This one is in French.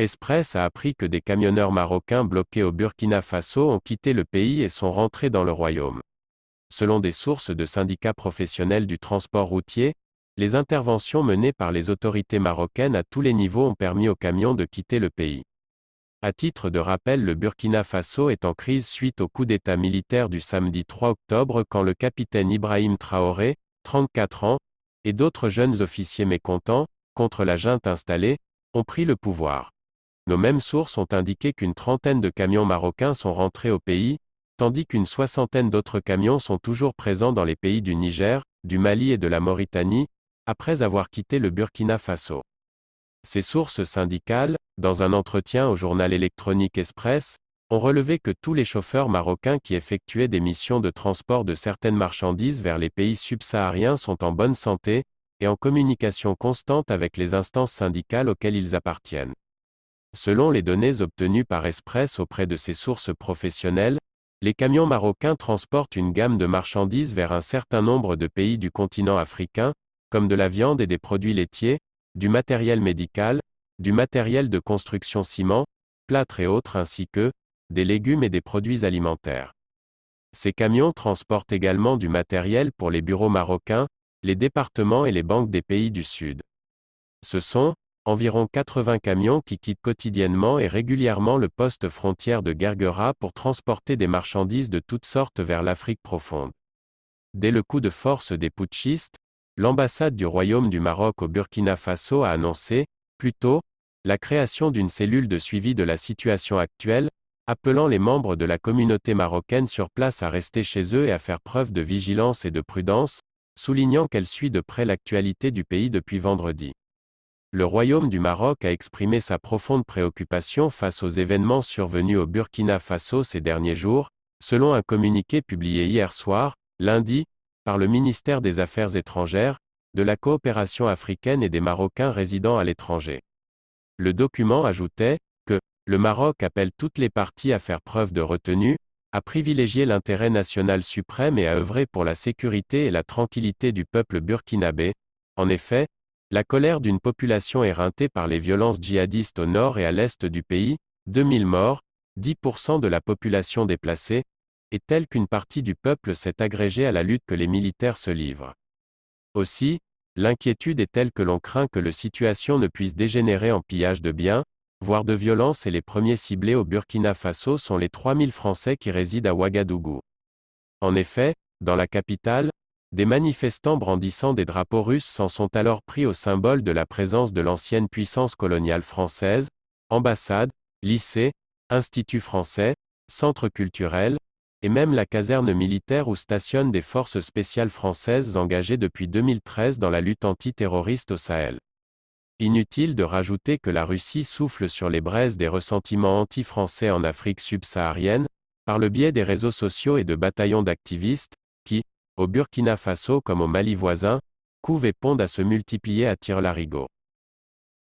Express a appris que des camionneurs marocains bloqués au Burkina Faso ont quitté le pays et sont rentrés dans le royaume. Selon des sources de syndicats professionnels du transport routier, les interventions menées par les autorités marocaines à tous les niveaux ont permis aux camions de quitter le pays. À titre de rappel, le Burkina Faso est en crise suite au coup d'État militaire du samedi 3 octobre quand le capitaine Ibrahim Traoré, 34 ans, et d'autres jeunes officiers mécontents, contre la junte installée, ont pris le pouvoir. Nos mêmes sources ont indiqué qu'une trentaine de camions marocains sont rentrés au pays, tandis qu'une soixantaine d'autres camions sont toujours présents dans les pays du Niger, du Mali et de la Mauritanie, après avoir quitté le Burkina Faso. Ces sources syndicales, dans un entretien au journal électronique Express, ont relevé que tous les chauffeurs marocains qui effectuaient des missions de transport de certaines marchandises vers les pays subsahariens sont en bonne santé, et en communication constante avec les instances syndicales auxquelles ils appartiennent. Selon les données obtenues par Express auprès de ces sources professionnelles, les camions marocains transportent une gamme de marchandises vers un certain nombre de pays du continent africain, comme de la viande et des produits laitiers, du matériel médical, du matériel de construction ciment, plâtre et autres ainsi que, des légumes et des produits alimentaires. Ces camions transportent également du matériel pour les bureaux marocains, les départements et les banques des pays du Sud. Ce sont, environ 80 camions qui quittent quotidiennement et régulièrement le poste frontière de Guerguera pour transporter des marchandises de toutes sortes vers l'Afrique profonde. Dès le coup de force des putschistes, l'ambassade du Royaume du Maroc au Burkina Faso a annoncé, plus tôt, la création d'une cellule de suivi de la situation actuelle, appelant les membres de la communauté marocaine sur place à rester chez eux et à faire preuve de vigilance et de prudence, soulignant qu'elle suit de près l'actualité du pays depuis vendredi. Le Royaume du Maroc a exprimé sa profonde préoccupation face aux événements survenus au Burkina Faso ces derniers jours, selon un communiqué publié hier soir, lundi, par le ministère des Affaires étrangères, de la coopération africaine et des Marocains résidant à l'étranger. Le document ajoutait que le Maroc appelle toutes les parties à faire preuve de retenue, à privilégier l'intérêt national suprême et à œuvrer pour la sécurité et la tranquillité du peuple burkinabé. En effet, la colère d'une population éreintée par les violences djihadistes au nord et à l'est du pays, 2000 morts, 10% de la population déplacée, est telle qu'une partie du peuple s'est agrégée à la lutte que les militaires se livrent. Aussi, l'inquiétude est telle que l'on craint que la situation ne puisse dégénérer en pillage de biens, voire de violence et les premiers ciblés au Burkina Faso sont les 3000 Français qui résident à Ouagadougou. En effet, dans la capitale, des manifestants brandissant des drapeaux russes s'en sont alors pris au symbole de la présence de l'ancienne puissance coloniale française, ambassade, lycée, institut français, centre culturel, et même la caserne militaire où stationnent des forces spéciales françaises engagées depuis 2013 dans la lutte antiterroriste au Sahel. Inutile de rajouter que la Russie souffle sur les braises des ressentiments anti-français en Afrique subsaharienne, par le biais des réseaux sociaux et de bataillons d'activistes, qui, au Burkina Faso comme au Mali voisin, couvent et pondent à se multiplier à tire-larigot.